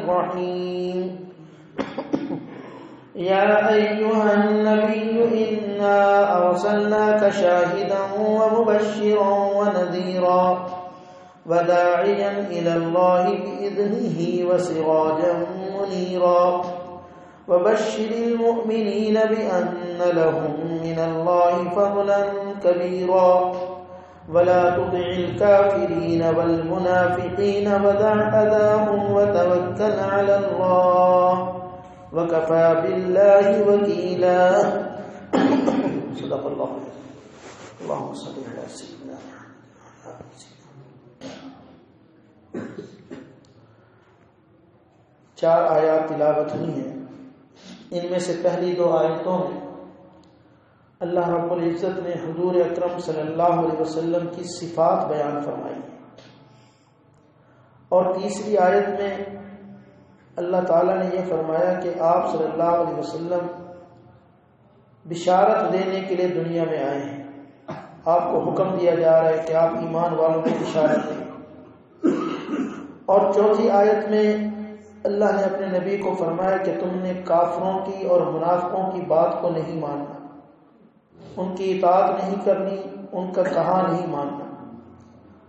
الرحيم يا أيها النبي إنا أرسلناك شاهدا ومبشرا ونذيرا وداعيا إلى الله بإذنه وسراجا منيرا وبشر المؤمنين بأن لهم من الله فضلا كبيرا ولا تطع الكافرين والمنافقين ودع أذاهم وتوكل على الله وكفى بالله وكيلا صدق الله. اللهم صل على سيدنا محمد. چار آیات تلاوت ہوئی ہیں. ان میں سے پہلی دو آیتوں میں اللہ رب العزت نے حضور اکرم صلی اللہ علیہ وسلم کی صفات بیان فرمائی ہیں، اور تیسری آیت میں اللہ تعالیٰ نے یہ فرمایا کہ آپ صلی اللہ علیہ وسلم بشارت دینے کے لیے دنیا میں آئے ہیں. آپ کو حکم دیا جا رہا ہے کہ آپ ایمان والوں کو بشارت دیں. اور چوتھی آیت میں اللہ نے اپنے نبی کو فرمایا کہ تم نے کافروں کی اور منافقوں کی بات کو نہیں ماننا، ان کی اطاعت نہیں کرنی، ان کا کہا نہیں ماننا،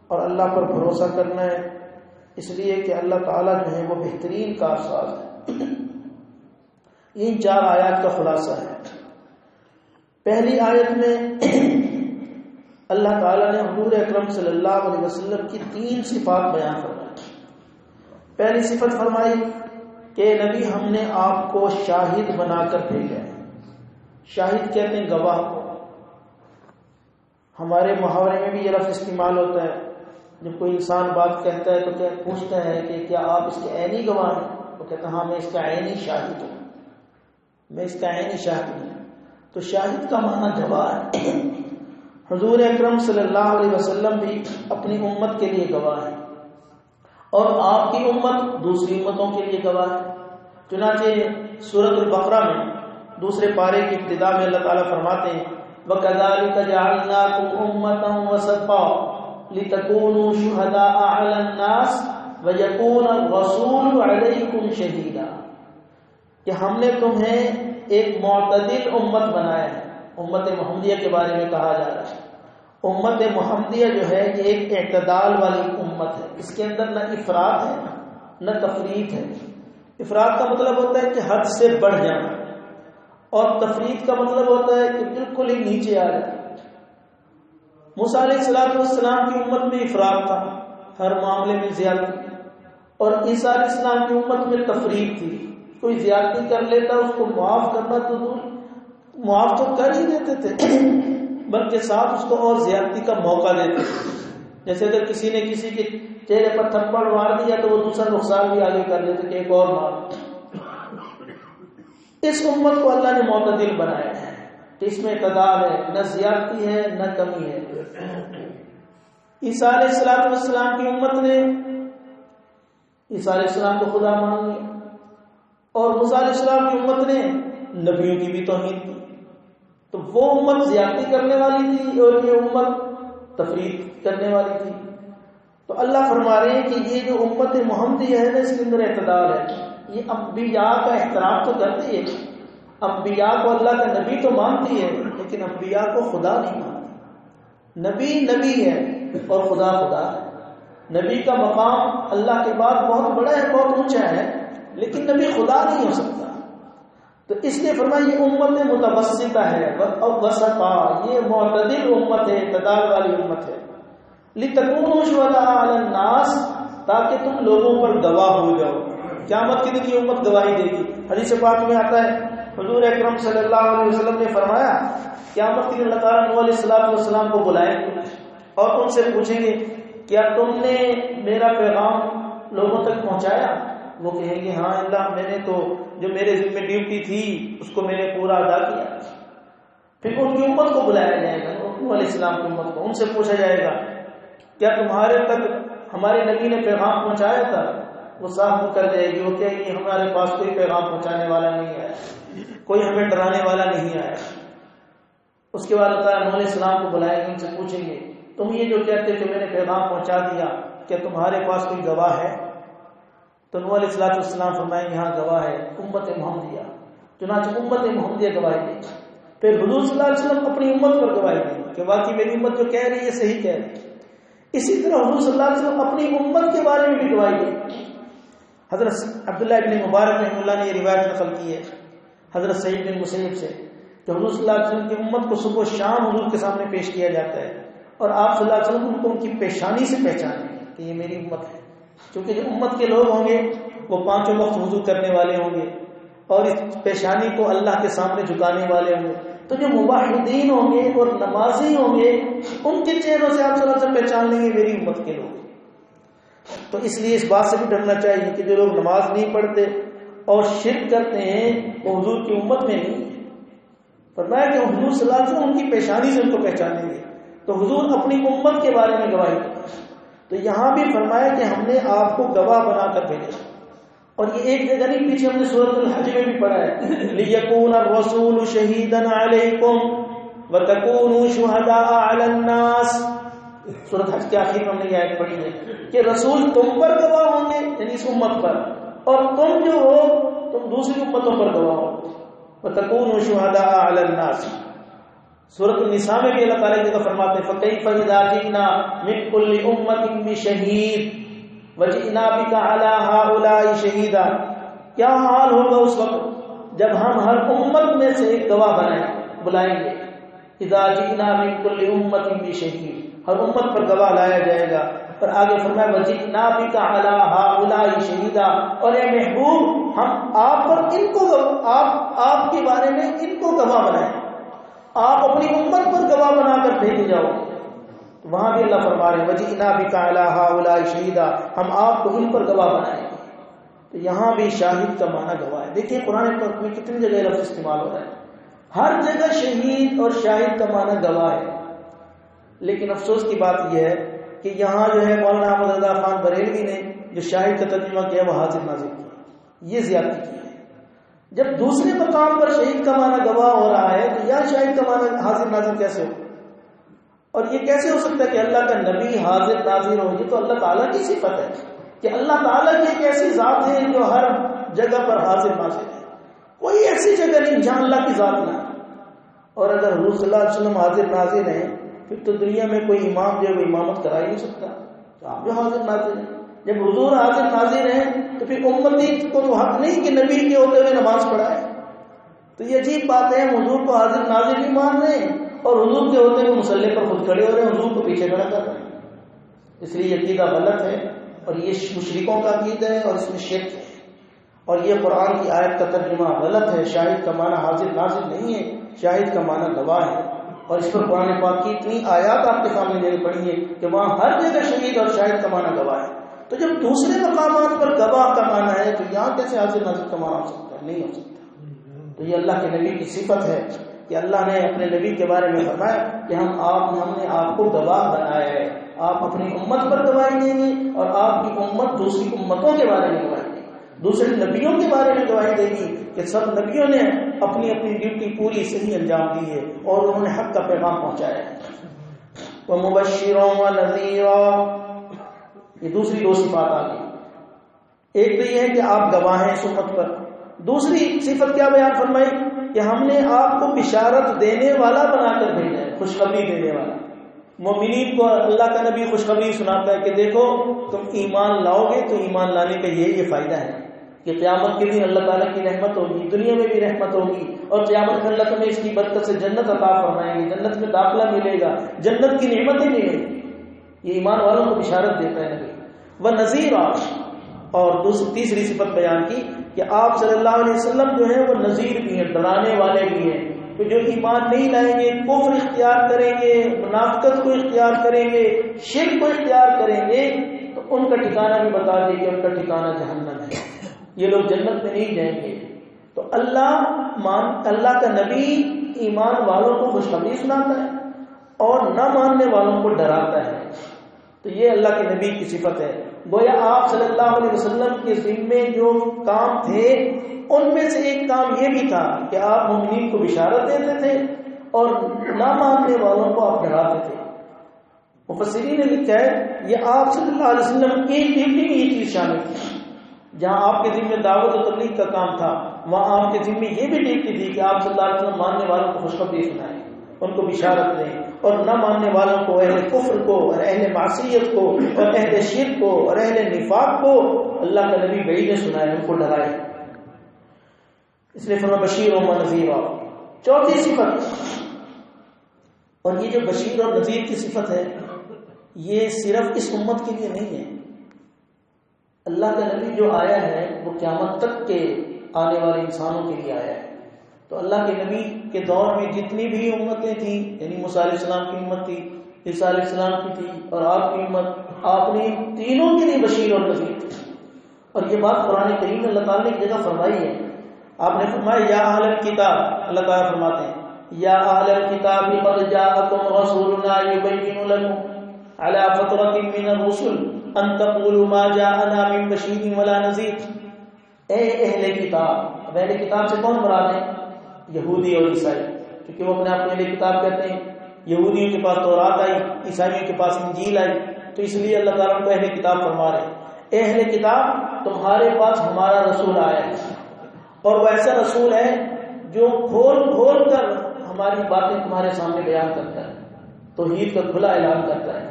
اور اللہ پر بھروسہ کرنا ہے، اس لیے کہ اللہ تعالیٰ جو ہے وہ بہترین کارساز ہے. یہ چار آیات کا خلاصہ ہے. پہلی آیت میں اللہ تعالیٰ نے حضور اکرم صلی اللہ علیہ وسلم کی 3 صفات بیان فرمائی. پہلی صفت فرمائی کہ نبی ہم نے آپ کو شاہد بنا کر بھیجا ہے. شاہد کہتے ہیں گواہ کو. ہمارے محاورے میں بھی یہ لفظ استعمال ہوتا ہے. جب کوئی انسان بات کہتا ہے تو کیا پوچھتا ہے کہ کیا آپ اس کے عینی گواہ ہیں؟ وہ کہتا ہے ہاں میں اس کا عینی شاہد ہوں، میں اس کا عینی شاہد ہوں. تو شاہد کا معنی گواہ ہے. حضور اکرم صلی اللہ علیہ وسلم بھی اپنی امت کے لیے گواہ ہے، اور آپ کی امت دوسری امتوں کے لیے گواہ ہے. چنانچہ سورۃ البقرہ میں دوسرے پارے کی ابتدا میں اللہ تعالیٰ فرماتے ہیں وَكَذَلِكَ جَعَلْنَاكُمْ أُمَّةً وَسَطًا لِتَكُونُوا شُهَدَاءَ عَلَى النَّاسِ وَيَكُونَ الرَّسُولُ عَلَيْكُمْ شَهِيدًا، کہ ہم نے تمہیں ایک معتدل امت بنایا ہے. امت محمدیہ کے بارے میں کہا جا رہا ہے. امت محمدیہ جو ہے یہ ایک اعتدال والی امت ہے. اس کے اندر نہ افراط ہے نہ تفریط ہے. افراط کا مطلب ہوتا ہے کہ حد سے بڑھ جانا، اور تفریط کا مطلب ہوتا ہے کہ بالکل ہی نیچے آ جانا. موسیٰ علیہ السلام کی امت میں افراط تھا، ہر معاملے میں زیادتی، اور عیسیٰ علیہ السلام کی امت میں تفریط تھی. کوئی زیادتی کر لیتا اس کو معاف کرنا تو دور، معاف تو کر ہی دیتے تھے بلکہ ساتھ اس کو اور زیادتی کا موقع دیتے تھے. جیسے اگر کسی نے کسی کے چہرے پر تھپڑ مار دیا تو وہ دوسرا نقصان بھی آگے کر لیتے کہ ایک اور مار. اس امت کو اللہ نے معتدل بنایا ہے کہ اس میں اعتدال ہے، نہ زیادتی ہے نہ کمی ہے. عیسیٰ علیہ السلام کی امت نے عیسیٰ علیہ السلام کو خدا مان لیا، اور موسیٰ علیہ السلام کی امت نے نبیوں کی بھی توہین کی. تو وہ امت زیادتی کرنے والی تھی اور یہ امت تفریق کرنے والی تھی. تو اللہ فرما رہے ہیں کہ یہ جو امت محمدیہ ہے نا اس کے اندر اعتدال ہے. یہ انبیاء کا احترام تو کرتی ہے، انبیاء کو اللہ کا نبی تو مانتی ہے، لیکن انبیاء کو خدا نہیں مانتی. نبی نبی ہے اور خدا خدا ہے. نبی کا مقام اللہ کے بعد بہت بڑا ہے، بہت اونچا ہے، لیکن نبی خدا نہیں ہو سکتا. تو اس نے فرمایا یہ امت متوسطہ ہے، وسطا، یہ معتدل امت ہے، اعتدال والی امت ہے. لِتَكُونُوا شُهَدَاءَ عَلَى النَّاسِ، تاکہ تم لوگوں پر گواہ ہو جاؤ. قیامت کے دن یہ امت گواہی دے گی. حدیث پاک میں آتا ہے حضور اکرم صلی اللہ علیہ وسلم نے فرمایا قیامت کے دن اللہ تعالیٰ نوح علیہ السلام کو بلائیں گے اور ان سے پوچھیں گے کیا تم نے میرا پیغام لوگوں تک پہنچایا؟ وہ کہیں گے ہاں اللہ، میں نے تو جو میرے ذمہ ڈیوٹی تھی اس کو میں نے پورا ادا کیا. پھر ان کی امت کو بلایا جائے گا، نوح علیہ السلام کی امت کو. ان سے پوچھا جائے گا کیا تمہارے تک ہمارے نبی نے پیغام پہنچایا تھا؟ وہ صاف کر جائے گی، وہ کہے گی ہمارے پاس کوئی پیغام پہنچانے والا نہیں آیا، کوئی ہمیں ڈرانے والا نہیں آیا. اس کے بعد اللہ تعالیٰ نوح علیہ السلام کو بلائیں گے، ان سے پوچھیں گے تم یہ جو کہتے کہ میں نے پیغام پہنچا دیا، کیا تمہارے پاس کوئی گواہ ہے؟ تو نوح علیہ السلام فرمائیں یہاں گواہ ہے امت محمدیہ، چنانچہ امت محمدیہ گواہی دے. پھر حضور صلی اللہ علیہ وسلم اپنی امت پر گواہی دیں کہ واقعی میری امت جو کہہ رہی ہے صحیح کہہ رہی ہے. اسی طرح حضور صلی اللہ علیہ وسلم اپنی امت کے بارے میں بھی گواہی دیں. حضرت عبداللہ ابن مبارک رحمہ اللہ نے یہ روایت نقل کی ہے حضرت سعید بن مسیب سے کہ حضور صلی اللہ علیہ وسلم کی امت کو صبح و شام حضور کے سامنے پیش کیا جاتا ہے اور آپ صلی اللہ علیہ وسلم ان کو ان کی پیشانی سے پہچانیں کہ یہ میری امت ہے. کیونکہ جو امت کے لوگ ہوں گے وہ پانچوں وقت وضو کرنے والے ہوں گے اور اس پیشانی کو اللہ کے سامنے جھکانے والے ہوں گے. تو جو موحدین ہوں گے اور نمازی ہوں گے ان کے چہروں سے آپ صلی اللہ علیہ وسلم پہچان لیں گے میری امت کے لوگ. تو اس لیے اس بات سے بھی ڈرنا چاہیے کہ جو لوگ نماز نہیں پڑھتے اور شرک کرتے ہیں وہ حضور کی امت میں نہیں ہے. فرمایا کہ حضور صلی اللہ علیہ وسلم ان کی پیشانی سے ان کو پہچانیں گے. تو حضور اپنی امت کے بارے میں گواہی دی. تو یہاں بھی فرمایا کہ ہم نے آپ کو گواہ بنا کر بھیجا. اور یہ ایک جگہ نہیں، پیچھے ہم نے سورۃ الحج میں بھی پڑھا ہے لِيَكُونَ الرَّسُولُ شَهِيدًا عَلَيْكُمْ وَتَكُونُوا شُهَدَاءَ عَلَى النَّاسِ. سورۃ حج کے آخر میں ہم نے یہ آیت پڑھی ہے کہ رسول تم پر گواہ ہوں گے یعنی اس امت پر، اور تم جو ہو تم دوسری امتوں پر گواہ ہو. وَتَكُونُوا شُهَدَاءَ عَلَى النَّاسِ. سورۃ النساء میں بھی اللہ تعالیٰ یہ فرماتے ہیں فَكَيْفَ إِذَا جِئْنَا مِنْ كُلِّ أُمَّةٍ بِشَهِيدٍ وَجِئْنَا بِكَ عَلَى هَؤُلَاءِ شَهِيدًا. کیا حال ہوگا اس وقت جب ہم ہر امت میں سے ایک گواہ بلائیں گے. اذا جئنا من كل امة بشهيد، ہر امت پر گواہ لایا جائے گا. اور آگے فرمایا وجئنا بك على هؤلاء شهيدا، اور اے محبوب ہم آپ پر ان کو آپ کے بارے میں ان کو گواہ بنائیں، آپ اپنی امت پر گواہ بنا کر بھیجے جاؤ. وہاں بھی اللہ فرما رہے ہیں وجئنا بك على هؤلاء شهيدا، ہم آپ کو ان پر گواہ بنائیں گے. تو یہاں بھی شاہد کا معنی گواہ ہے. دیکھیں قرآن پاک میں کتنی جگہ لفظ استعمال ہو رہا ہے. ہر جگہ شہید اور شاہد کا معنی گواہ ہے. لیکن افسوس کی بات یہ ہے کہ یہاں جو ہے مولانا احمد رضا خان بریلوی نے جو شاہد کا ترجمہ کیا وہ حاضر ناظر کیا، یہ زیادتی کی ہے. جب دوسرے مقام پر شہید کا معنی گواہ ہو رہا ہے تو یا شاہد کا معنی حاضر ناظر کیسے ہو؟ اور یہ کیسے ہو سکتا ہے کہ اللہ کا نبی حاضر ناظر ہو؟ یہ تو اللہ تعالیٰ کی صفت ہے کہ اللہ تعالیٰ کی ایک ایسی ذات ہے جو ہر جگہ پر حاضر ناظر ہے. کوئی ایسی جگہ نہیں جہاں اللہ کی ذات نہ ہے. اور اگر حضور صلی اللہ علیہ وسلم حاضر ناظر ہیں پھر تو دنیا میں کوئی امام جو ہے وہ امامت کرا ہی نہیں سکتا. تو آپ جو حاضر ناظر ہیں، جب حضور حاضر ناظر ہیں تو پھر امتی کو تو حق نہیں کہ نبی کے ہوتے ہوئے نماز پڑھائے. تو یہ عجیب بات ہے، حضور کو حاضر ناظر بھی مان رہے ہیں اور حضور کے ہوتے ہوئے مصلی پر خود کھڑے ہو رہے ہیں، حضور کو پیچھے کھڑا کر رہے ہیں. اس لیے یہ عقیدہ غلط ہے اور یہ مشرکوں کا عقیدہ ہے اور اس میں شرک ہے. اور یہ قرآن کی آیت کا ترجمہ غلط ہے. شاہد کا معنی حاضر ناظر نہیں ہے، شاہد کا معنی گواہ ہے. اور اس پر قرآن پاک کی اتنی آیات آپ کے سامنے دینی پڑی ہے کہ وہاں ہر جگہ شہید اور شاہد کا معنی گواہ ہے. تو جب دوسرے مقامات پر گواہ کا معنی ہے تو یہاں کیسے حاضر ناظر کا معنی ہو سکتا ہے؟ نہیں ہو سکتا. تو یہ اللہ کے نبی کی صفت ہے کہ اللہ نے اپنے نبی کے بارے میں فرمایا کہ ہم نے آپ کو گواہ بنایا ہے. آپ اپنی امت پر گواہی دیں گے اور آپ کی امت دوسری امتوں کے بارے میں گواہی دے گی، دوسرے نبیوں کے بارے میں گواہی دے گی کہ سب نبیوں نے اپنی اپنی ڈیوٹی پوری صحیح انجام دی ہے اور انہوں نے حق کا پیغام پہنچایا ہے. وَمُبَشِّرًا وَنَذِيرًا، یہ دوسری دو صفات آ گئی. ایک تو یہ ہے کہ آپ گواہ ہیں اس امت پر. دوسری صفت کیا بیان فرمائی کہ ہم نے آپ کو بشارت دینے والا بنا کر بھیجا ہے، خوشخبری دینے والا. مومنین کو اللہ کا نبی خوشخبری سناتا ہے کہ دیکھو تم ایمان لاؤ گے تو ایمان لانے کا یہ فائدہ ہے کہ قیامت کے دن اللہ تعالیٰ کی رحمت ہوگی، دنیا میں بھی رحمت ہوگی، اور قیامت میں اللہ تمہیں اس کی برکت سے جنت عطا فرمائیں گے، جنت میں داخلہ ملے گا، جنت کی نعمتیں ملیں گی. یہ ایمان والوں کو بشارت دیتا ہے نبی. وَنَذِيرًا، اور تیسری صفت بیان کی کہ آپ صلی اللہ علیہ وسلم جو ہیں وہ نذیر بھی ہیں، ڈرانے والے بھی ہیں. تو جو ایمان نہیں لائیں گے، کفر اختیار کریں گے، منافقت کو اختیار کریں گے، شرک کو اختیار کریں گے، تو ان کا ٹھکانہ بھی بتا دے کہ ان کا ٹھکانہ جہنم ہے، یہ لوگ جنت میں نہیں جائیں گے. تو اللہ کا نبی ایمان والوں کو خوشخبری سناتا ہے اور نہ ماننے والوں کو ڈراتا ہے. تو یہ اللہ کے نبی کی صفت ہے. گویا آپ صلی اللہ علیہ وسلم کے ذمے جو کام تھے ان میں سے ایک کام یہ بھی تھا کہ آپ مومنین کو بشارت دیتے تھے اور نہ ماننے والوں کو آپ ڈراتے تھے. مفسرین نے لکھا ہے یہ آپ صلی اللہ علیہ وسلم کی ڈیوٹی میں یہ چیز شامل تھی. جہاں آپ کے ذمہ دعوت و تبلیغ کا کام تھا وہاں آپ کے ذمہ یہ بھی ڈیوٹی تھی کہ آپ صلی اللہ علیہ وسلم ماننے والوں کو خوشخبری سنائیں، ان کو بشارت دیں، اور نہ ماننے والوں کو، اہل کفر کو اور اہل معصیت کو اور اہل شرک کو اور اہل نفاق کو اللہ کا نبی بعید سنائے، ان کو ڈرائے۔ اس لیے فرمایا بشیر و نذیر۔ چوتھی صفت، اور یہ جو بشیر اور نذیر کی صفت ہے یہ صرف اس امت کے لیے نہیں ہے، اللہ کا نبی جو آیا ہے وہ قیامت تک کے آنے والے انسانوں کے لیے آیا ہے۔ تو اللہ کے نبی کے دور میں جتنی بھی امتیں تھیں، یعنی موسیٰ علیہ السلام کی امت تھی، عیسیٰ علیہ السلام کی تھی، اور آپ کی امت، آپ نے تینوں کے لیے بشیر اور نذیر تھی۔ اور یہ بات قرآن کریم میں اللہ تعالیٰ نے ایک جگہ فرمائی ہے، آپ نے فرمایا یا اہل الکتاب، اللہ تعالیٰ فرماتے ہیں یا اہل الکتاب قد جاءکم رسولنا یبین لکم علی فترۃ من الرسل ان تقولوا ما جاءنا من بشیر ولا نذیر۔ اے اہل کتاب، اب اہل کتاب سے کون مراد ہے؟ یہودی اور عیسائی، کیونکہ وہ اپنے آپ کو اہل کتاب کہتے ہیں۔ یہودیوں کے پاس تورات آئی، عیسائیوں کے پاس انجیل آئی، تو اس لیے اللہ تعالیٰ کو اہل کتاب فرما رہے ہیں اے اہل کتاب تمہارے پاس ہمارا رسول آیا ہے، اور وہ ایسا رسول ہے جو کھول کھول کر ہماری باتیں تمہارے سامنے بیان کرتا ہے، توحید کا کھلا اعلان کرتا ہے،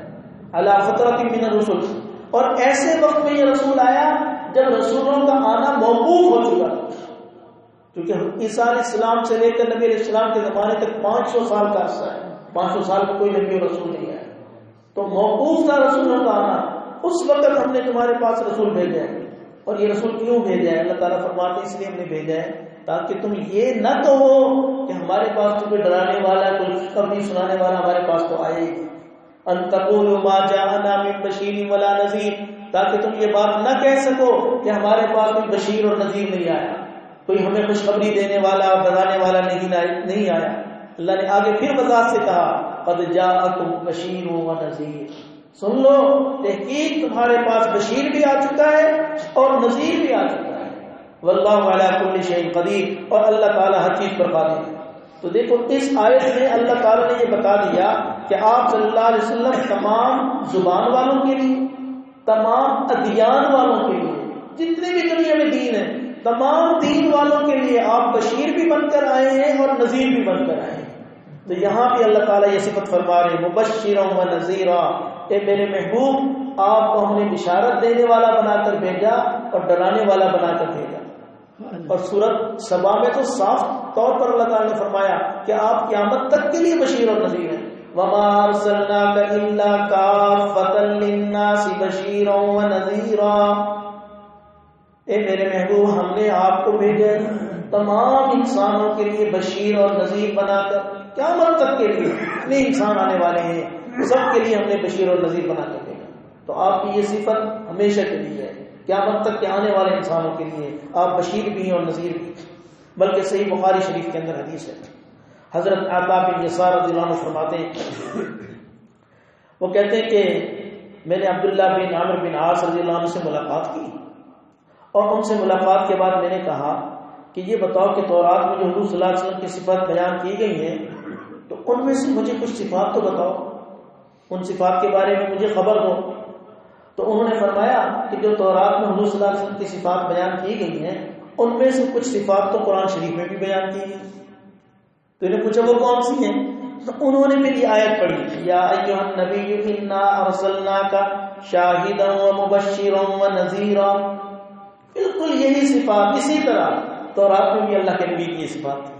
علی فترۃ من الرسل، اور ایسے وقت میں یہ رسول آیا جب رسولوں کا آنا موقوف ہو چکا تھا، کیونکہ عیسیٰ علیہ السلام سے لے کر نبی علیہ السلام کے زمانے تک 500 سال کا عرصہ ہے، 500 سال میں کوئی نبی اور رسول نہیں آیا، تو موقوف تھا رسولوں کا آنا۔ اس وقت ہم نے تمہارے پاس رسول بھیجا ہے، اور یہ رسول کیوں بھیجا ہے؟ اللہ تعالیٰ فرماتے ہیں اس لیے ہم نے بھیجا ہے تاکہ تم یہ نہ کہو کہ ہمارے پاس تو کوئی ڈرانے والا، کوئی خوشخبری سنانے والا ہمارے پاس تو آئے ہی، ان تقولوا ما جاءنا من بشیر ولا نذیر، تاکہ تم یہ بات نہ کہہ سکو کہ ہمارے پاس کوئی بشیر اور نذیر نہیں آیا، کوئی ہمیں خوشخبری دینے والا اور ڈرانے والا نہیں آیا۔ اللہ نے آگے پھر وضاحت سے کہا قد جاءکم بشیر و نذیر، سن لو تحقیق تمہارے پاس بشیر بھی آ چکا ہے اور نذیر بھی آ چکا ہے، واللہ علی کل شیء قدیر، اور اللہ تعالیٰ ہر چیز پر قادر ہے۔ تو دیکھو اس آیت میں اللہ تعالیٰ نے یہ بتا دیا کہ آپ صلی اللہ علیہ وسلم تمام زبان والوں کے لیے، تمام ادیان والوں کے لیے، جتنے بھی دنیا میں دین ہیں، تمام دین والوں کے لیے آپ بشیر بھی بن کر آئے ہیں اور نذیر بھی بن کر آئے ہیں۔ تو یہاں بھی اللہ تعالیٰ یہ صفت فرما رہے ہیں مبشرا و نذیرا، اے میرے محبوب آپ کو ہم نے بشارت دینے والا بنا کر بھیجا اور ڈرانے والا بنا کر بھیجا۔ اور سورۃ سبا میں تو صاف طور پر اللہ تعالیٰ نے فرمایا کہ آپ قیامت تک کے لیے بشیر اور نذیر ہیں۔ وَمَا أَرْسَلْنَاكَ إِلَّا كَافَّةً لِلنَّاسِ بَشِيرًا وَنَذِيرًا، اے میرے محبوب ہم نے آپ کو بھیجا تمام انسانوں کے لیے بشیر اور نذیر بنا کر، قیامت تک کے لیے جتنے انسان آنے والے ہیں سب کے لیے ہم نے بشیر اور نذیر بنا کر بھیجا۔ تو آپ کی یہ صفت ہمیشہ کے لیے ہے، قیامت تک کے آنے والے انسانوں کے لیے آپ بشیر بھی ہیں اور نذیر بھی، بلکہ صحیح بخاری شریف کے اندر حدیث ہے، حضرت عطا بن یسار رضی اللہ عنہ فرماتے ہیں، وہ کہتے ہیں کہ میں نے عبداللہ بن عامر بن عاص رضی اللہ عنہ سے ملاقات کی، اور ان سے ملاقات کے بعد میں نے کہا کہ یہ بتاؤ کہ تورات میں جو حضور صلی اللہ علیہ وسلم کی صفات بیان کی گئی ہیں تو ان میں سے مجھے کچھ صفات تو بتاؤ، ان صفات کے بارے میں مجھے خبر دو۔ تو انہوں نے فرمایا کہ جو تورات میں حضور صلی اللہ علیہ وسلم کی صفات بیان کی گئی ہیں ان میں سے کچھ صفات تو قرآن شریف میں بھی بیان کی گئی۔ تو انہیں پوچھا وہ کون سی ہیں؟ تو انہوں نے پھر یہ آیت پڑھی یا ایھا النبی انا ارسلناک شاہدا ومبشرا ونذیرا، بالکل یہی صفات اسی طرح تورات میں بھی اللہ کے نبی کی یہ صفات تھی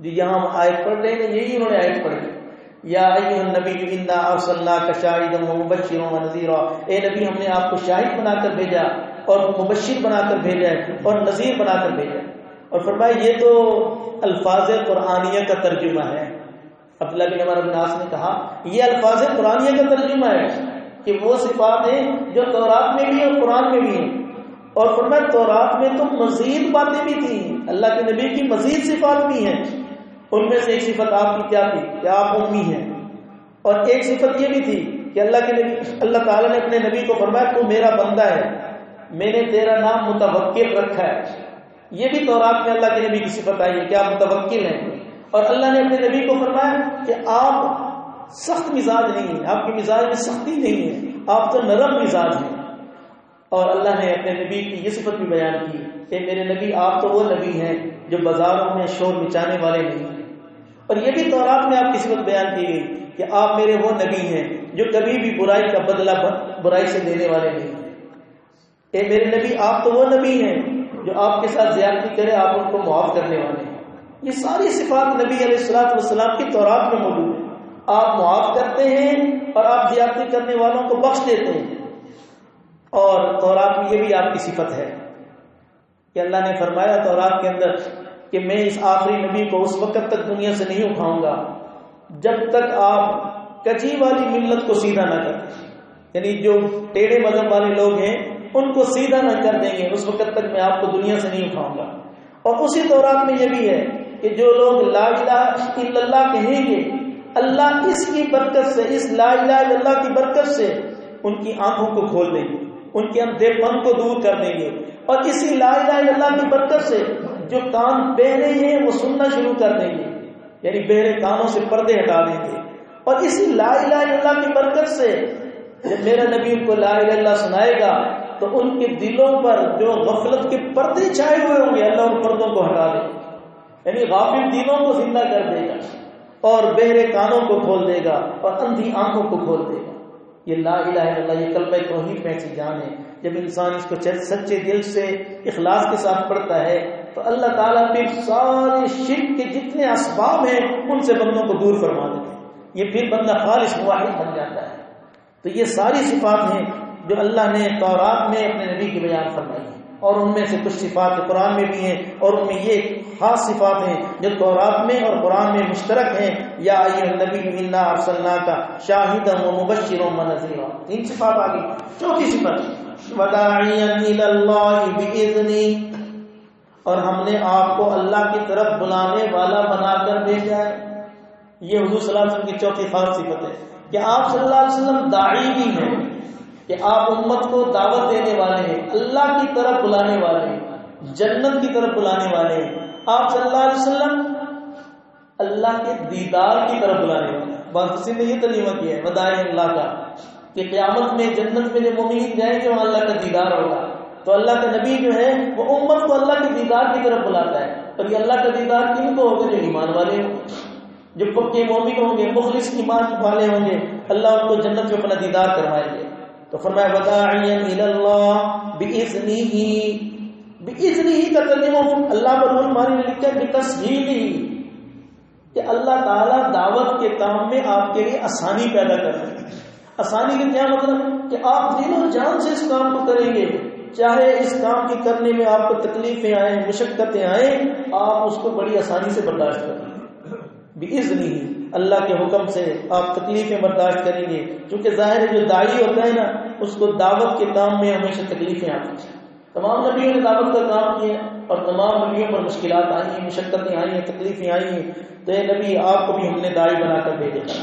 جو یہاں ہم آیت پڑھ رہے ہیں، یہی انہوں نے آیت پڑھی یا ایھا النبی انا ارسلناک شاہدا ومبشرا ونذیرا، اے نبی ہم نے آپ کو شاہد بنا کر بھیجا اور مبشر بنا کر بھیجا ہے اور نذیر بنا کر بھیجا ہے۔ اور فرمایا یہ تو الفاظ قرآنیہ کا ترجمہ ہے۔ عبداللہ بن عمر بن عاص نے کہا یہ الفاظ قرآنیہ کا ترجمہ ہے کہ وہ صفات ہیں جو تورات میں بھی اور قرآن میں بھی ہیں، اور فرمایا تورات میں تو مزید باتیں بھی تھیں، اللہ کے نبی کی مزید صفات بھی ہیں، ان میں سے ایک صفت آپ کی کیا تھی کہ آپ امی ہیں، اور ایک صفت یہ بھی تھی کہ اللہ تعالیٰ نے اپنے نبی کو فرمایا تو میرا بندہ ہے، میں نے تیرا نام متوکل رکھا ہے۔ یہ بھی تورات میں اللہ کے نبی کی صفت آئی ہے کہ آپ متوکل ہیں، اور اللہ نے اپنے نبی کو فرمایا کہ آپ سخت مزاج نہیں ہیں، آپ کے مزاج میں سختی نہیں ہے، آپ تو نرم مزاج ہیں۔ اور اللہ نے اپنے نبی کی یہ صفت بھی بیان کی کہ میرے نبی آپ تو وہ نبی ہیں جو بازاروں میں شور مچانے والے نہیں ہیں. اور یہ بھی تورات میں آپ کی صفت بیان کی گئی کہ آپ میرے وہ نبی ہیں جو کبھی بھی برائی کا بدلہ برائی سے دینے والے نہیں ہیں. اے میرے نبی آپ تو وہ نبی ہیں جو آپ کے ساتھ زیادتی کرے آپ ان کو معاف کرنے والے ہیں. یہ ساری صفات نبی علیہ الصلوۃ والسلام کی تورات میں موجود ہیں. آپ معاف کرتے ہیں اور آپ زیادتی کرنے والوں کو بخش دیتے ہیں. اور تورات میں یہ بھی آپ کی صفت ہے کہ اللہ نے فرمایا تورات کے اندر کہ میں اس آخری نبی کو اس وقت تک دنیا سے نہیں اٹھاؤں گا جب تک آپ کچی والی ملت کو سیدھا نہ کر دیں. یعنی جو ٹیڑھے مذہب والے لوگ ہیں ان کو سیدھا نہ کر دیں گے اس وقت تک میں آپ کو دنیا سے نہیں اٹھاؤں گا. اور اسی تورات میں یہ بھی ہے کہ جو لوگ لا الہ الا اللہ کہیں گے اللہ اس کی برکت سے اس لا الہ الا اللہ کی برکت سے ان کی آنکھوں کو کھول دیں گے, ان کے اندھے پن کو دور کر دیں گے, اور اسی لا الہ الا اللہ کی برکت سے جو کان بہرے ہیں وہ سننا شروع کر دیں گے, یعنی بہرے کانوں سے پردے ہٹا دیں گے. اور اسی لا الہ الا اللہ کی برکت سے جب میرا نبی ان کو لا الہ الا اللہ سنائے گا تو ان کے دلوں پر جو غفلت کے پردے چھائے ہوئے ہوں گے اللہ ان پردوں کو ہٹا دے گا, یعنی غافل دلوں کو زندہ کر دے گا اور بہرے کانوں کو کھول دے گا اور اندھی آنکھوں کو کھول دے گا. یہ لا الہ الا اللہ یہ کلمہ توحید میں ایسی جان ہے. جب انسان اس کو سچے دل سے اخلاص کے ساتھ پڑھتا ہے تو اللہ تعالیٰ پھر سارے شرک کے جتنے اسباب ہیں ان سے بندوں کو دور فرما دیتے ہیں. یہ پھر بندہ خالص موحد بن جاتا ہے. تو یہ ساری صفات ہیں جو اللہ نے تورات میں اپنے نبی کی بیان فرمائی ہیں, اور ان میں سے کچھ صفات قرآن میں بھی ہیں, اور ان میں یہ خاص صفات ہیں جو تورات میں اور قرآن میں مشترک ہیں. یا ایھا النبی انا ارسلناک شاہدا ومبشرا ونذیرا, تین صفات آ گئی. چوتھی صفت وداعیا الی اللہ باذنہ, اور ہم نے آپ کو اللہ کی طرف بلانے والا بنا کر بھیجا ہے. یہ حضور صلی اللہ علیہ وسلم کی چوتھی خاص صفت ہے کہ آپ صلی اللہ علیہ وسلم داعی بھی ہیں, کہ آپ امت کو دعوت دینے والے ہیں, اللہ کی طرف بلانے والے ہیں, جنت کی طرف بلانے والے ہیں. آپ صلی اللہ علیہ وسلم اللہ کے دیدار کی طرف بلانے والے ہیں. کسی نے یہ ترجمہ کیا ہے وداعی اللہ کا کہ قیامت میں جنت میں جو مومنین جائیں گے وہاں اللہ کا دیدار ہوگا. تو اللہ کا نبی جو ہے وہ امت کو اللہ کے دیدار کی طرف بلاتا ہے. اور یہ اللہ کا دیدار کن کو ہوگا؟ جو ایمان والے ہوں گے, جو پکے مومن ہوں گے, مخلص ایمان والے ہوں گے, اللہ ان کو جنت میں اپنا دیدار کروائیں گے. تو فرمایا وداعیا الی اللہ باذنہ, باذنہ کا ترجمہ اللہ پر المانی نے لکھا ہے بتسہیلہ, کہ اللہ تعالیٰ دعوت کے کام میں آپ کے لیے آسانی پیدا کر دیں. آسانی کا کیا مطلب کہ آپ دل و جان سے اس کام کو کریں گے, چاہے اس کام کے کرنے میں آپ کو تکلیفیں آئیں, مشقتیں آئیں, آپ اس کو بڑی آسانی سے برداشت کریں گے. باذنہ, اللہ کے حکم سے آپ تکلیفیں برداشت کریں گے. کیونکہ ظاہر ہے جو داعی ہوتا ہے نا اس کو دعوت کے کام میں ہمیشہ تکلیفیں آتی ہیں. تمام نبیوں نے دعوت کا کام کیا اور تمام نبیوں پر مشکلات آئی ہیں, مشقتیں آئی ہیں, تکلیفیں آئی ہیں. تو اے نبی آپ کو بھی ہم نے داعی بنا کر بھیجا تھا.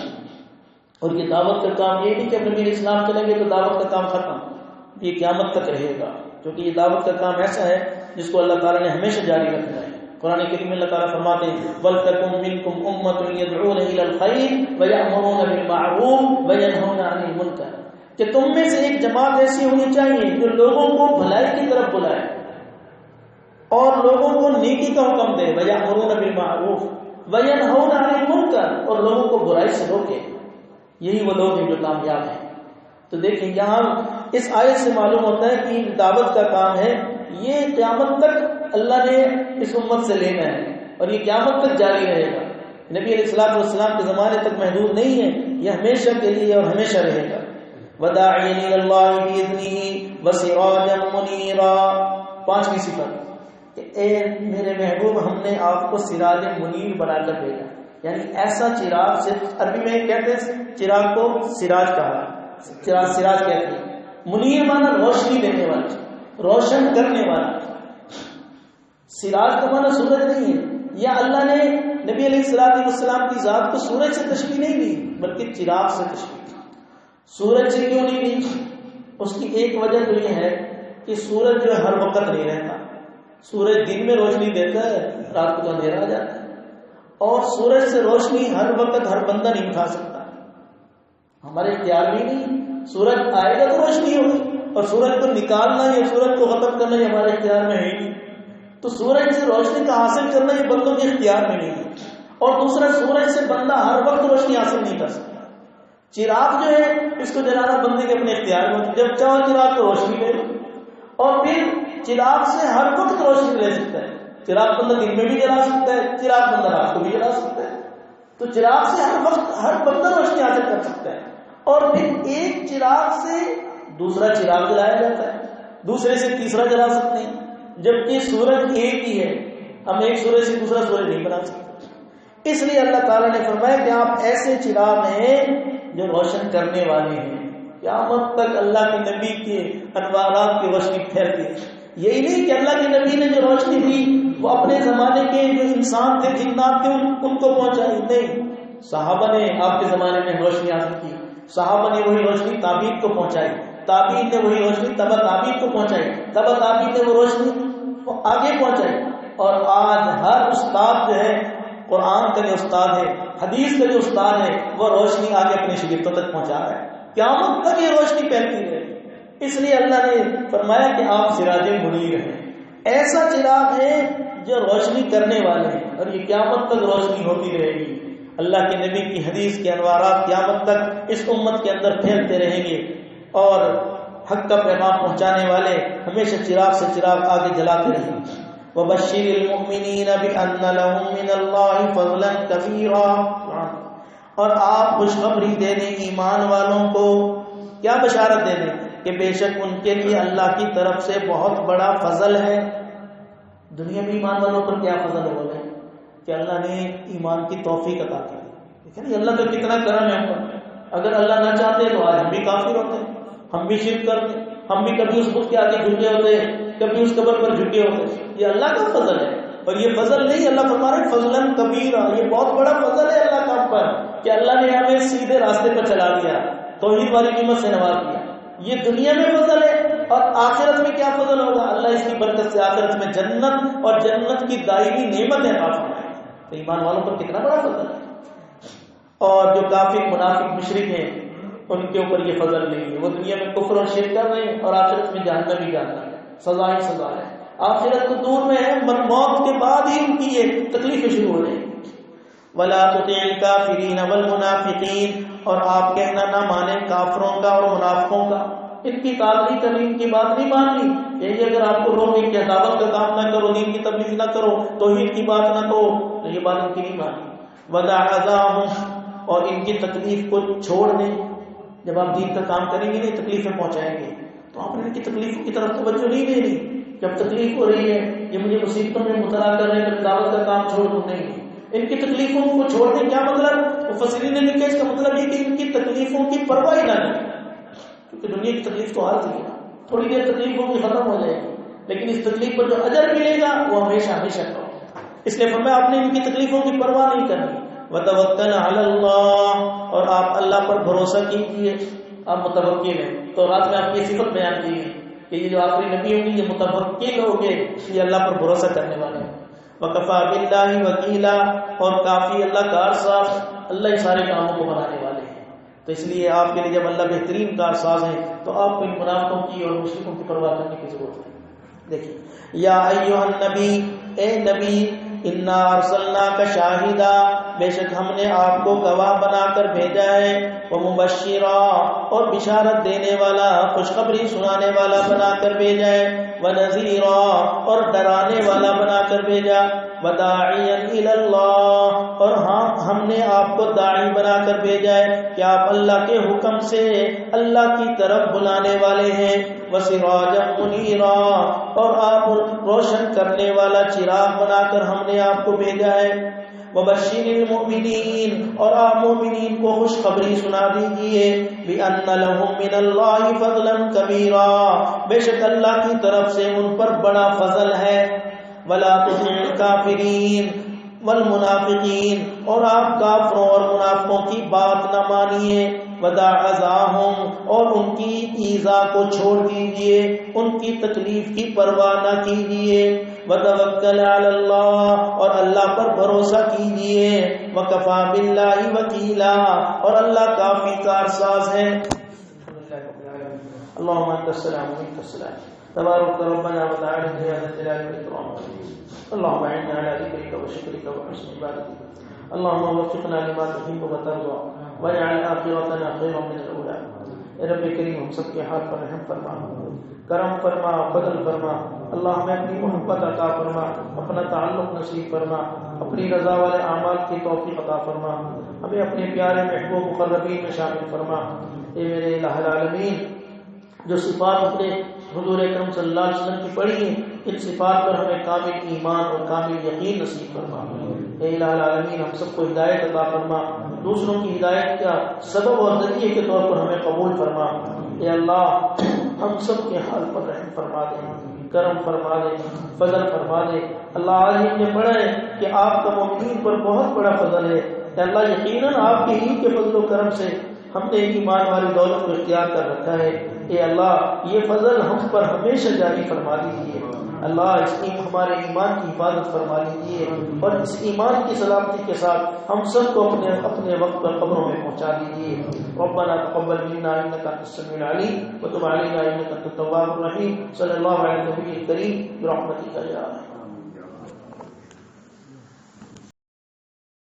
اور یہ دعوت کا کام یہ نہیں کہ اب نبی اسلام چلیں گے تو دعوت کا کام ختم, یہ قیامت تک رہے گا. کیونکہ یہ دعوت کا کام ایسا ہے جس کو اللہ تعالیٰ نے ہمیشہ جاری رکھنا ہے. قرآن کریم میں اللہ تعالیٰ فرماتے ہیں وَلْتَكُن مِّنكُمْ أُمَّةٌ يَدْعُونَ إِلَى الْخَيْرِ وَيَأْمُرُونَ بِالْمَعْرُوفِ وَيَنْهَوْنَ عَنِ الْمُنكَرِ, کہ تم میں سے ایک جماعت ایسی ہونی چاہیے جو لوگوں کو بھلائی کی طرف بلائے اور لوگوں کو نیکی کا حکم دے. وَيَأْمُرُونَ بِالْمَعْرُوفِ وَيَنْهَوْنَ عَنِ الْمُنكَرِ, اور لوگوں کو برائی سے روکے. یہی وہ لوگ ہیں جو کامیاب ہیں. تو دیکھیں یہاں اس آیت سے معلوم ہوتا ہے کہ دعوت کا کام ہے یہ قیامت تک اللہ نے اس امت سے لینا ہے اور یہ قیامت تک جاری رہے گا. نبی علیہ الصلوۃ والسلام کے زمانے تک محدود نہیں ہے, یہ ہمیشہ کے لیے اور ہمیشہ رہے گا. وداعیا الی اللہ باذنہ وسراجا منیرا, پانچویں صفت کہ اے میرے محبوب ہم نے آپ کو سراج منیر بنا کر بھیجا, یعنی ایسا چراغ سے, عربی میں کہتے ہیں چراغ کو سراج کہا, سراج کہتے ہیں. منیر مانا روشنی دینے والا, روشن کرنے والا. سراج کا مانا سورج نہیں ہے, یا اللہ نے نبی علیہ الصلوۃ والسلام کی ذات کو سورج سے تشبیہ نہیں دی بلکہ چراغ سے تشبیہ دی. سورج سے کیوں نہیں دی؟ اس کی ایک وجہ تو یہ ہے کہ سورج جو ہے ہر وقت نہیں رہتا. سورج دن میں روشنی دیتا ہے, رات کو اندھیرا آ جاتا ہے, اور سورج سے روشنی ہر وقت ہر بندہ نہیں اٹھا سکتا, ہمارے اختیار بھی نہیں. سورج آئے گا تو روشنی ہوگی, اور سورج کو نکالنا یا سورج کو ختم کرنا یہ ہمارے اختیار میں ہے نہیں. تو سورج سے روشنی کا حاصل کرنا یہ بندوں کے اختیار میں نہیں ہے. اور دوسرا سورج سے بندہ ہر وقت روشنی حاصل نہیں کر سکتا. چراغ جو ہے اس کو جلانا بندے کے اپنے اختیار میں، جب چاہو چراغ کو روشنی لے لو. اور پھر چراغ سے ہر وقت روشنی لے سکتا ہے. چراغ بندہ دن میں بھی جلا سکتا ہے، چراغ بندہ رات کو بھی جلا سکتا ہے. تو چراغ سے ہر وقت ہر بندہ روشنی حاصل کر سکتا ہے. اور پھر ایک چراغ سے دوسرا چراغ جلایا جاتا ہے، دوسرے سے تیسرا جلا سکتے ہیں. جبکہ سورج ایک ہی ہے، ہم ایک سورج سے دوسرا سورج نہیں بنا سکتے. اس لیے اللہ تعالیٰ نے فرمایا کہ آپ ایسے چراغ ہیں جو روشن کرنے والے ہیں. قیامت تک اللہ کے نبی کے انوارات کی روشنی پھیلتی ہے. یہی نہیں کہ اللہ کے نبی نے جو روشنی دی وہ اپنے زمانے کے جو انسان تھے جنات تھے ان کو پہنچائی، نہیں. صحابہ نے آپ کے زمانے میں روشنی حاصل کی، صحابہ نے وہی روشنی تابعین کو پہنچائی، تابعین نے وہی روشنی تبع تابعین کو پہنچائی، تبع تابعین نے وہ روشنی آگے پہنچائی. اور آج ہر استاد جو ہے، قرآن کا جو استاد ہے، حدیث کا جو استاد ہے، وہ روشنی آگے اپنے شاگردوں تک پہنچا رہا ہے. قیامت تک یہ روشنی پھیلتی ہے. اس لیے اللہ نے فرمایا کہ آپ سراج منیر ہیں، ایسا چراغ ہے جو روشنی کرنے والے ہیں، اور یہ قیامت تک روشنی ہوتی رہے گی. اللہ کے نبی کی حدیث کے انوارات قیامت تک اس امت کے اندر پھیلتے رہیں گے، اور حق کا پیغام پہنچانے والے ہمیشہ چراغ سے چراغ آگے جلاتے رہیں گے. وَبَشِّرِ الْمُؤْمِنِينَ بِأَنَّ لَهُم مِّنَ اللَّهِ فَضْلًا كَبِيرًا، اور آپ خوشخبری دے دیں ایمان والوں کو. کیا بشارت دے دیں؟ کہ بے شک ان کے لیے اللہ کی طرف سے بہت بڑا فضل ہے. دنیا میں ایمان والوں پر کیا فضل ہو گئے کہ اللہ نے ایمان کی توفیق عطا کی. دیکھیں اللہ کا کتنا کرم ہے ہم پر. اگر اللہ نہ چاہتے تو آج ہم بھی کافر ہوتے، ہم بھی شرک کرتے، ہم بھی کبھی اس بت کے آگے جھکے ہوتے، کبھی اس قبر پر جھکے ہوتے. یہ اللہ کا فضل ہے. اور یہ فضل نہیں، اللہ فرما رہے فضلاً کبیرا، یہ بہت بڑا فضل ہے اللہ کا ہم پر کہ اللہ نے ہمیں سیدھے راستے پر چلا دیا، توحید والی نعمت سے نواز دیا. یہ دنیا میں فضل ہے. اور آخرت میں کیا فضل ہوگا؟ اللہ اس کی برکت سے آخرت میں جنت اور جنت کی دائمی نعمت ہے آپ. تو ایمان والوں پر کتنا بڑا فضل ہے. اور جو کافر منافق مشرک ہیں ان کے اوپر یہ فضل نہیں ہے. وہ دنیا میں کفر اور شرک کر رہے ہیں اور آخرت میں جہنم ہی جانا ہے. سزا ہی سزا ہے. آخرت تو دور میں ہے، موت کے بعد ہی ان کی یہ تکلیفیں شروع ہو رہی ہیں. وَلَا تُطِعِ الْكَافِرِينَ وَالْمُنَافِقِينَ، اور آپ کہنا نہ مانیں کافروں کا اور منافقوں کا. ان کی اطاعت نہیں کرنی، ان کی بات نہیں ماننی. یہی اگر آپ کو روکیں کہ دعوت کا کام نہ کرو، دین کی تبلیغ نہ کرو، توحید کی بات نہ کرو، تو یہ بات ان کی نہیں ماننی. وَدَعْ أَذَاهُمْ، اور ان کی تکلیف کو چھوڑ دیں. جب آپ دین کا کام کریں گے نہیں تکلیفیں پہنچائیں گے، تو آپ نے ان کی تکلیفوں کی طرف توجہ نہیں دینی. جب تکلیف ہو رہی ہے، یہ مجھے مصیبتوں میں مبتلا کر رہے ہیں، دعوت کا کام چھوڑ دوں نہیں. ان کی تکلیفوں کو چھوڑ دیں. کیا مطلب؟ مفسرین نے لکھا اس کا مطلب یہ کہ ان کی تکلیفوں کی پرواہ نہ کریں، کیونکہ دنیا کی تکلیف تو آتی ہے، تھوڑی دیر تکلیف ہوگی ختم ہو جائے گی، لیکن اس تکلیف پر جو اجر ملے گا وہ ہمیشہ ہمیشہ کا. اس لیے فرمایا آپ نے ان کی تکلیفوں کی پرواہ نہیں کرنی. وَتَوَكَّلْ عَلَى اللَّهِ، اور آپ اللہ پر بھروسہ کیجیے. آپ متوکل ہیں. تو رات میں آپ کی صفت بیان کی ہے کہ یہ جو آخری نبی ہوں گے یہ متوکل ہوں گے، یہ اللہ پر بھروسہ کرنے والے ہیں. وَكَفَى بِاللَّهِ وَكِيلًا، اور کافی اللہ کارساز، اللہ ہی سارے کاموں کو بنانے والے ہیں. تو اس لیے آپ کے لیے جب اللہ بہترین کارساز ہیں تو آپ کو ان منافقوں کی اور مشرکوں کی پرواہ کرنے کی ضرورت ہے. دیکھیے، یا ایھا النبی، اے نبی، انا ارسلناک شاہدا، بے شک ہم نے آپ کو گواہ بنا کر بھیجا ہے، ومبشرا، اور بشارت دینے والا، خوشخبری سنانے والا بنا کر بھیجا ہے، ونذیرا، اور ڈرانے والا بنا کر بھیجا، وداعیا الی اللہ، اور ہم نے آپ کو داعی بنا کر بھیجا ہے کہ آپ اللہ کے حکم سے اللہ کی طرف بلانے والے ہیں، وسراجا منیرا، اور آپ روشن کرنے والا چراغ بنا کر ہم نے آپ کو بھیجا ہے، وبشر المؤمنین، اور آپ مومنین کو خوشخبری سنا دیجیے، بأن لهم من اللہ فضلا کبیرا، بے شک اللہ کی طرف سے ان پر بڑا فضل ہے. ولا تطع الکافرین والمنافقین، اور آپ کافروں اور منافقوں کی بات نہ مانیے، ودع اذاہم، اور ان کی ایذا کو چھوڑ دیجئے، ان کی تکلیف کی پرواہ نہ کیجئے، وتوکل علی اللہ، اور اللہ پر بھروسہ کیجئے، وکفی باللہ وکیلا، اور اللہ کافی کارساز ہے. اللهم انت السلام ومنك السلام تبارك ربنا وتعالى يا ذا الجلال والاكرام. اللهم اعنا على ذكرك وشكرك وحسن عبادتك. اللهم وفقنا لما تحب وترضى واجعل آخرتنا خيرا من الأولى. اے رب کریم ہم سب کے حال پر رحم فرما، کرم فرما، فضل فرما. اللہ ہمیں اپنی محبت عطا فرما، اپنا تعلق نصیب فرما، اپنی رضا والے اعمال کی توفیق عطا فرما، ہمیں اپنے پیارے محبوب مقربین میں شامل فرما. اے میرے الہ العالمین، جو صفات اپنے حضور اکرم صلی اللہ علیہ وسلم کی پڑھی ہیں، ان صفات پر ہمیں کامل ایمان اور کامل یقین نصیب فرما. اے الہ العالمین، ہم سب کو ہدایت عطا فرما، دوسروں کی ہدایت کا سبب اور ذریعے کے طور پر ہمیں قبول فرما. اے اللہ، ہم سب کے حال پر رحم فرما دے، کرم فرما دے، فضل فرما دے. اللہ آج ہم نے پڑھا ہے کہ آپ کا مومنین پر بہت بڑا فضل ہے. اے اللہ، یقیناً آپ کے ہی کے فضل و کرم سے ہم نے ایمان والی دولت کو اختیار کر رکھا ہے. اے اللہ، یہ فضل ہم پر ہمیشہ جاری فرما دیجیے. اللہ، اس کی ہمارے ایمان کی حفاظت فرما دیجیے اور اس ایمان کی سلامتی کے ساتھ ہم سب کو اپنے وقت پر قبروں میں پہنچا دیجیے. ربنا تقبل منا انك انت السميع العليم وتب علينا انك انت التواب الرحيم. صلی اللہ علیہ نبی کریم برحمتک یا